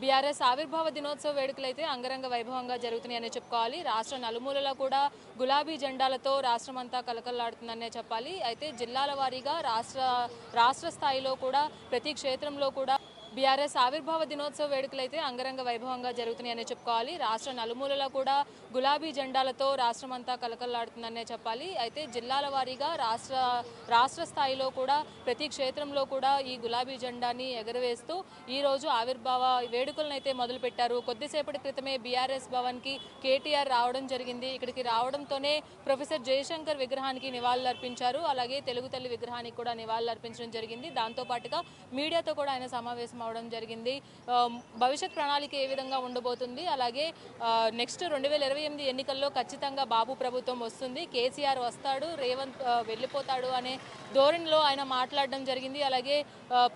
BRS ఆవిర్భావ దినోత్సవ వేడుకలైతే అంగరంగ వైభవంగా జరుగుతున్నాయని చెప్పుకోవాలి. రాష్ట్ర నలుమూలలా కూడా గులాబీ జెండాలతో రాష్ట్రమంతా కలకల్లాడుతుందనే చెప్పాలి. అయితే జిల్లాల వారీగా రాష్ట్ర స్థాయిలో కూడా ప్రతి క్షేత్రంలో కూడా బీఆర్ఎస్ ఆవిర్భావ దినోత్సవ వేడుకలైతే అంగరంగ వైభవంగా జరుగుతున్నాయని చెప్పుకోవాలి. రాష్ట్ర నలుమూలలా కూడా గులాబీ జెండాలతో రాష్ట్రమంతా కలకల్లాడుతుందనే చెప్పాలి. అయితే జిల్లాల వారీగా రాష్ట్ర స్థాయిలో కూడా ప్రతి క్షేత్రంలో కూడా ఈ గులాబీ జెండాని ఎగరవేస్తూ ఈ రోజు ఆవిర్భావ వేడుకలను అయితే మొదలుపెట్టారు. కొద్దిసేపటి క్రితమే బీఆర్ఎస్ భవన్కి కేటీఆర్ రావడం జరిగింది. ఇక్కడికి రావడంతోనే ప్రొఫెసర్ జయశంకర్ విగ్రహానికి నివాళులర్పించారు. అలాగే తెలుగు తల్లి విగ్రహానికి కూడా నివాళులర్పించడం జరిగింది. దాంతో పాటుగా మీడియాతో కూడా ఆయన సమావేశం అవడం జరిగింది. భవిష్యత్ ప్రణాళిక ఏ విధంగా ఉండబోతుంది, అలాగే నెక్స్ట్ 2028 ఎన్నికల్లో ఖచ్చితంగా బాబు ప్రభుత్వం వస్తుంది, కేసీఆర్ వస్తాడు, రేవంత్ వెళ్ళిపోతాడు అనే ధోరణిలో ఆయన మాట్లాడడం జరిగింది. అలాగే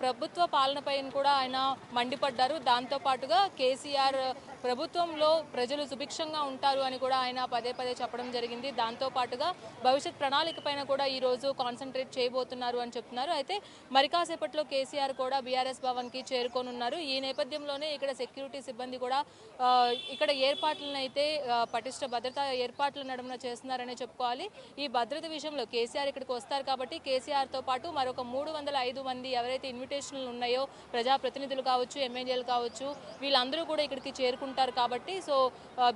ప్రభుత్వ పాలనపై కూడా ఆయన మండిపడ్డారు. దాంతో పాటుగా కేసీఆర్ ప్రభుత్వంలో ప్రజలు సుభిక్షంగా ఉంటారు అని కూడా ఆయన పదే పదే చెప్పడం జరిగింది. దాంతో పాటుగా భవిష్యత్ ప్రణాళిక పైన కూడా ఈ రోజు కాన్సన్ట్రేట్ చేయబోతున్నారు అని చెప్తున్నారు. అయితే మరి కాసేపట్లో కేసీఆర్ కూడా బీఆర్ఎస్ భవన్కి చేరుకోనున్నారు. ఈ నేపథ్యంలోనే ఇక్కడ సెక్యూరిటీ సిబ్బంది కూడా ఇక్కడ ఏర్పాట్లను అయితే పటిష్ట భద్రతా ఏర్పాట్ల నడుమున చేస్తున్నారని చెప్పుకోవాలి. ఈ భద్రత విషయంలో కేసీఆర్ ఇక్కడికి వస్తారు కాబట్టి కేసీఆర్తో పాటు మరొక 305 మంది ఎవరైతే ఇన్విటేషన్లు ఉన్నాయో ప్రజాప్రతినిధులు కావచ్చు, ఎమ్మెల్యేలు కావచ్చు, వీళ్ళందరూ కూడా ఇక్కడికి చేరుకుంటారు కాబట్టి సో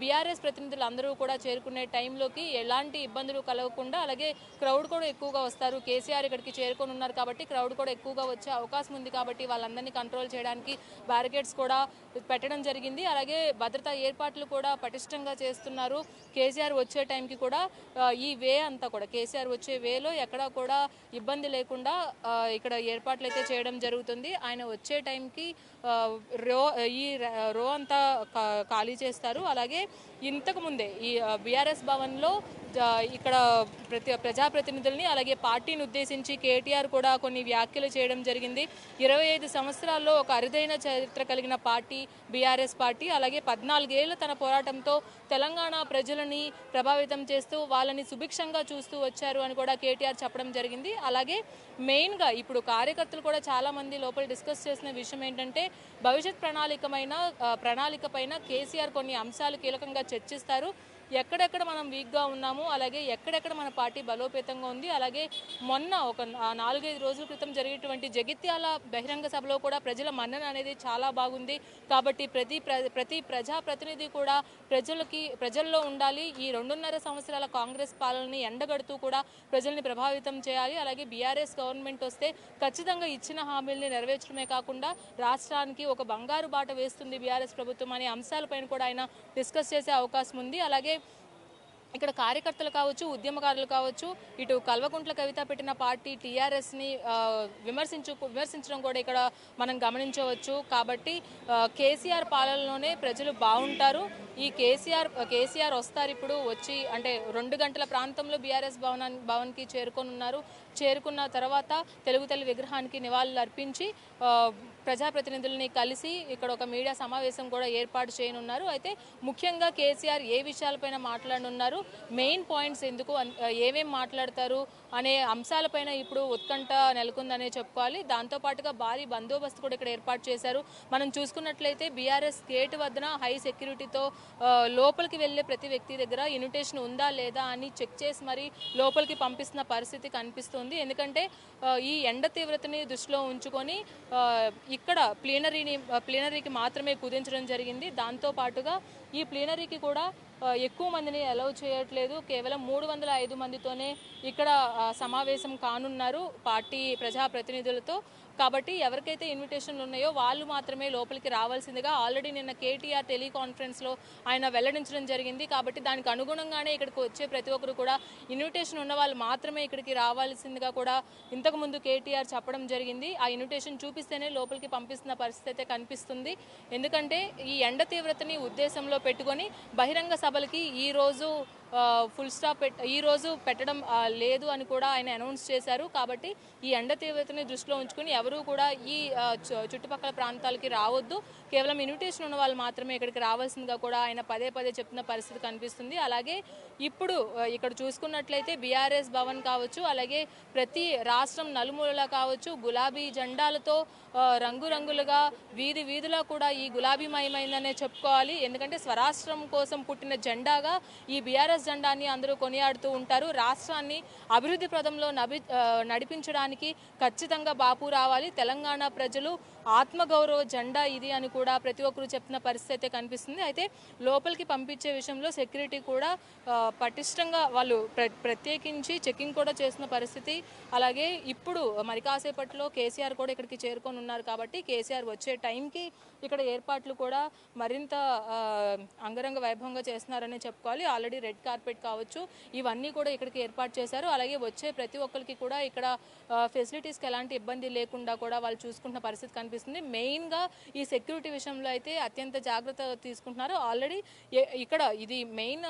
బీఆర్ఎస్ ప్రతినిధులు అందరూ కూడా చేరుకునే టైంలోకి ఎలాంటి ఇబ్బందులు కలగకుండా, అలాగే క్రౌడ్ కూడా ఎక్కువగా వస్తారు. కేసీఆర్ ఇక్కడికి చేరుకొని ఉన్నారు కాబట్టి క్రౌడ్ కూడా ఎక్కువగా వచ్చే అవకాశం ఉంది కాబట్టి వాళ్ళందరినీ కంట్రోల్ చేయడానికి బ్యారికేడ్స్ కూడా పెట్టడం జరిగింది. అలాగే భద్రతా ఏర్పాట్లు కూడా పటిష్టంగా చేస్తున్నారు. కేసీఆర్ వచ్చే టైంకి కూడా ఈ వే అంతా కూడా కేసీఆర్ వచ్చే వేలో ఎక్కడా కూడా ఇబ్బంది లేకుండా ఇక్కడ ఏర్పాట్లు అయితే చేయడం జరుగుతుంది. ఆయన వచ్చే టైంకి రో అంతా ఖాళీ చేస్తారు. అలాగే ఇంతకు ముందే ఈ బీఆర్ఎస్ భవన్లో ఇక్కడ ప్రజాప్రతినిధుల్ని అలాగే పార్టీని ఉద్దేశించి కేటీఆర్ కూడా కొన్ని వ్యాఖ్యలు చేయడం జరిగింది. 25 సంవత్సరాల్లో ఒక అరుదైన చరిత్ర కలిగిన పార్టీ బీఆర్ఎస్ పార్టీ, అలాగే 14 ఏళ్ల తన పోరాటంతో తెలంగాణ ప్రజలని ప్రభావితం చేస్తూ వాళ్ళని సుభిక్షంగా చూస్తూ వచ్చారు అని కూడా కేటీఆర్ చెప్పడం జరిగింది. అలాగే మెయిన్గా ఇప్పుడు కార్యకర్తలు కూడా చాలామంది లోపల డిస్కస్ చేసిన విషయం ఏంటంటే భవిష్యత్ ప్రణాళిక పైన కేసీఆర్ కొన్ని అంశాలు కీలకంగా చర్చిస్తారు. ఎక్కడెక్కడ మనం వీక్గా ఉన్నాము, అలాగే ఎక్కడెక్కడ మన పార్టీ బలోపేతంగా ఉంది, అలాగే మొన్న ఒక 4-5 రోజుల క్రితం జరిగేటువంటి జగిత్యాల బహిరంగ సభలో కూడా ప్రజల మన్నన అనేది చాలా బాగుంది. కాబట్టి ప్రతి ప్రజాప్రతినిధి కూడా ప్రజల్లో ఉండాలి. ఈ 2.5 సంవత్సరాల కాంగ్రెస్ పాలనని ఎండగడుతూ కూడా ప్రజల్ని ప్రభావితం చేయాలి. అలాగే బీఆర్ఎస్ గవర్నమెంట్ వస్తే ఖచ్చితంగా ఇచ్చిన హామీల్ని నెరవేర్చడమే కాకుండా రాష్ట్రానికి ఒక బంగారు బాట వేస్తుంది బీఆర్ఎస్ ప్రభుత్వం అనే అంశాలపైన కూడా ఆయన డిస్కస్ చేసే అవకాశం ఉంది. అలాగే ఇక్కడ కార్యకర్తలు కావచ్చు, ఉద్యమకారులు కావచ్చు, ఇటు కల్వకుంట్ల కవిత పెట్టిన పార్టీ టీఆర్ఎస్ని విమర్శించడం కూడా ఇక్కడ మనం గమనించవచ్చు. కాబట్టి కేసీఆర్ పాలనలోనే ప్రజలు బాగుంటారు. ఈ కేసీఆర్ వస్తారు ఇప్పుడు వచ్చి అంటే 2 గంటల ప్రాంతంలో బీఆర్ఎస్ భవన్కి చేరుకోనున్నారు. చేరుకున్న తర్వాత తెలుగు తల్లి విగ్రహానికి నివాళులు అర్పించి ప్రజాప్రతినిధుల్ని కలిసి ఇక్కడ ఒక మీడియా సమావేశం కూడా ఏర్పాటు చేయనున్నారు. అయితే ముఖ్యంగా కేసీఆర్ ఏ విషయాలపైన మాట్లాడనున్నారు, మెయిన్ పాయింట్స్ ఎందుకు ఏమేం మాట్లాడతారు అనే అంశాలపైన ఇప్పుడు ఉత్కంఠ నెలకొందనే చెప్పుకోవాలి. దాంతోపాటుగా భారీ బందోబస్తు కూడా ఇక్కడ ఏర్పాటు చేశారు. మనం చూసుకున్నట్లయితే బీఆర్ఎస్ గేట్ వద్దన హై సెక్యూరిటీతో లోపలికి వెళ్ళే ప్రతి వ్యక్తి దగ్గర ఇన్విటేషన్ ఉందా లేదా అని చెక్ చేసి మరి లోపలికి పంపిస్తున్న పరిస్థితి కనిపిస్తుంది. ఎందుకంటే ఈ ఎండ తీవ్రతని దృష్టిలో ఉంచుకొని ఇక్కడ ప్లీనరీకి మాత్రమే కుదించడం జరిగింది. దాంతోపాటుగా ఈ ప్లీనరీకి కూడా ఎక్కువ మందిని అలౌ చేయట్లేదు. కేవలం 305 మందితోనే ఇక్కడ సమావేశం కానున్నారు పార్టీ ప్రజాప్రతినిధులతో. కాబట్టి ఎవరికైతే ఇన్విటేషన్లు ఉన్నాయో వాళ్ళు మాత్రమే లోపలికి రావాల్సిందిగా ఆల్రెడీ నిన్న కేటీఆర్ టెలికాన్ఫరెన్స్లో ఆయన వెల్లడించడం జరిగింది. కాబట్టి దానికి అనుగుణంగానే ఇక్కడికి వచ్చే ప్రతి ఒక్కరు కూడా ఇన్విటేషన్ ఉన్న వాళ్ళు మాత్రమే ఇక్కడికి రావాల్సిందిగా కూడా ఇంతకుముందు కేటీఆర్ చెప్పడం జరిగింది. ఆ ఇన్విటేషన్ చూపిస్తేనే లోపలికి పంపిస్తున్న పరిస్థితి అయితే కనిపిస్తుంది. ఎందుకంటే ఈ ఎండ తీవ్రతని ఉద్దేశంలో పెట్టుకొని బహిరంగ సభలకి ఈరోజు ఫుల్ స్టాప్ ఈ రోజు పెట్టడం లేదు అని కూడా ఆయన అనౌన్స్ చేశారు. కాబట్టి ఈ ఎండ తీవ్రతని దృష్టిలో ఉంచుకుని ఎవరూ కూడా ఈ చుట్టుపక్కల ప్రాంతాలకి రావద్దు, కేవలం ఇన్విటేషన్ ఉన్న వాళ్ళు మాత్రమే ఇక్కడికి రావాల్సిందిగా కూడా ఆయన పదే పదే చెప్తున్న పరిస్థితి కనిపిస్తుంది. అలాగే ఇప్పుడు ఇక్కడ చూసుకున్నట్లయితే బీఆర్ఎస్ భవన్ కావచ్చు, అలాగే ప్రతి రాష్ట్రం నలుమూలలా కావచ్చు గులాబీ జెండాలతో రంగురంగులుగా వీధిలో కూడా ఈ గులాబీమయమైందనే చెప్పుకోవాలి. ఎందుకంటే స్వరాష్ట్రం కోసం పుట్టిన జెండాగా ఈ బీఆర్ఎస్ జెండాని అందరూ కొనియాడుతూ ఉంటారు. రాష్ట్రాన్ని అభివృద్ధి పథంలో నడిపించడానికి ఖచ్చితంగా బాపు రావాలి, తెలంగాణ ప్రజలు ఆత్మగౌరవ జెండా ఇది అని కూడా ప్రతి ఒక్కరు చెప్తున్న పరిస్థితి అయితే కనిపిస్తుంది. అయితే లోపలికి పంపించే విషయంలో సెక్యూరిటీ కూడా పటిష్టంగా వాళ్ళు ప్రత్యేకించి చెకింగ్ కూడా చేస్తున్న పరిస్థితి. అలాగే ఇప్పుడు మరి కాసేపట్లో కేసీఆర్ కూడా ఇక్కడికి చేరుకొని ఉన్నారు. కాబట్టి కేసీఆర్ వచ్చే టైంకి ఇక్కడ ఏర్పాట్లు కూడా మరింత అంగరంగ వైభవంగా చేస్తున్నారని చెప్పుకోవాలి. ఆల్రెడీ రెడ్ కార్పెట్ కావచ్చు ఇవన్నీ కూడా ఇక్కడికి ఏర్పాటు చేశారు. అలాగే వచ్చే ప్రతి ఒక్కరికి కూడా ఇక్కడ ఫెసిలిటీస్కి ఎలాంటి ఇబ్బంది లేకుండా కూడా వాళ్ళు చూసుకుంటున్న పరిస్థితి కనిపిస్తుంది. మెయిన్గా ఈ సెక్యూరిటీ విషయంలో అయితే అత్యంత జాగ్రత్త తీసుకుంటున్నారు. ఆల్రెడీ ఇక్కడ ఇది మెయిన్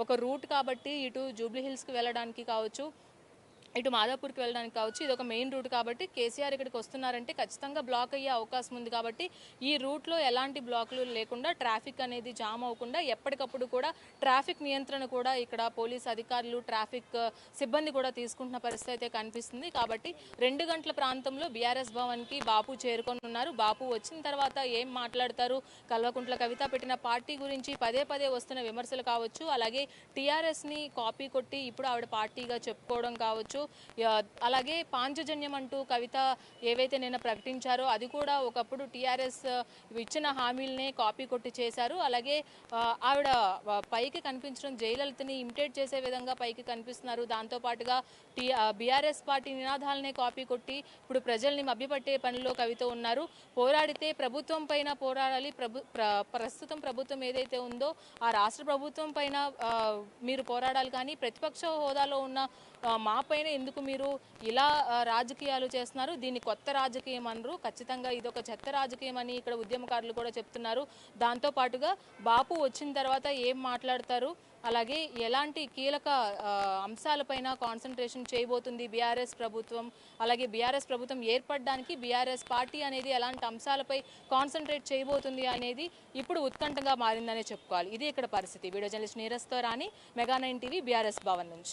ఒక రూట్ కాబట్టి ఇటు జూబ్లీ హిల్స్కి వెళ్ళడానికి కావచ్చు, ఇటు మాదాపూర్కి వెళ్ళడానికి కావచ్చు, ఇది ఒక మెయిన్ రూట్ కాబట్టి కేసీఆర్ ఇక్కడికి వస్తున్నారంటే ఖచ్చితంగా బ్లాక్ అయ్యే అవకాశం ఉంది. కాబట్టి ఈ రూట్లో ఎలాంటి బ్లాకులు లేకుండా ట్రాఫిక్ అనేది జామ్ అవ్వకుండా ఎప్పటికప్పుడు కూడా ట్రాఫిక్ నియంత్రణ కూడా ఇక్కడ పోలీస్ అధికారులు ట్రాఫిక్ సిబ్బంది కూడా తీసుకుంటున్న పరిస్థితి అయితే కనిపిస్తుంది. కాబట్టి 2 గంటల ప్రాంతంలో బీఆర్ఎస్ భవన్కి బాపు చేరుకొని ఉన్నారు. బాపు వచ్చిన తర్వాత ఏం మాట్లాడతారు, కల్వకుంట్ల కవిత పెట్టిన పార్టీ గురించి పదే పదే వస్తున్న విమర్శలు కావచ్చు, అలాగే టీఆర్ఎస్ని కాపీ కొట్టి ఇప్పుడు ఆవిడ పార్టీగా చెప్పుకోవడం కావచ్చు, అలాగే పాంచజన్యం అంటూ కవిత ఏవైతే నిన్న ప్రకటించారో అది కూడా ఒకప్పుడు టీఆర్ఎస్ ఇచ్చిన హామీలనే కాపీ కొట్టి చేశారు. అలాగే ఆవిడ పైకి కనిపించడం జయలలితని ఇమిటేట్ చేసే విధంగా పైకి కనిపిస్తున్నారు. దాంతోపాటుగా బీఆర్ఎస్ పార్టీ నినాదాలనే కాపీ కొట్టి ఇప్పుడు ప్రజల్ని మభ్యపట్టే పనిలో కవిత ఉన్నారు. పోరాడితే ప్రభుత్వం పైన పోరాడాలి, ప్రస్తుతం ప్రభుత్వం ఏదైతే ఉందో ఆ రాష్ట్ర ప్రభుత్వం పైన మీరు పోరాడాలి, కానీ ప్రతిపక్ష హోదాలో ఉన్న మా పైన ఎందుకు మీరు ఇలా రాజకీయాలు చేస్తున్నారు, దీన్ని కొత్త రాజకీయం అనరు, ఖచ్చితంగా ఇది ఒక చెత్త రాజకీయం అని ఇక్కడ ఉద్యమకారులు కూడా చెప్తున్నారు. దాంతోపాటుగా బాపు వచ్చిన తర్వాత ఏం మాట్లాడతారు, అలాగే ఎలాంటి కీలక అంశాలపైన కాన్సన్ట్రేషన్ చేయబోతుంది బీఆర్ఎస్ ప్రభుత్వం, అలాగే బీఆర్ఎస్ ప్రభుత్వం ఏర్పడడానికి బీఆర్ఎస్ పార్టీ అనేది ఎలాంటి అంశాలపై కాన్సన్ట్రేట్ చేయబోతుంది అనేది ఇప్పుడు ఉత్కంఠగా మారిందనే చెప్పుకోవాలి. ఇది ఇక్కడ పరిస్థితి. వీడియో జర్నలిస్ట్ నీరజ్తో రాణి, మెగా 9 టీవీ, బీఆర్ఎస్ భవన్ నుంచి.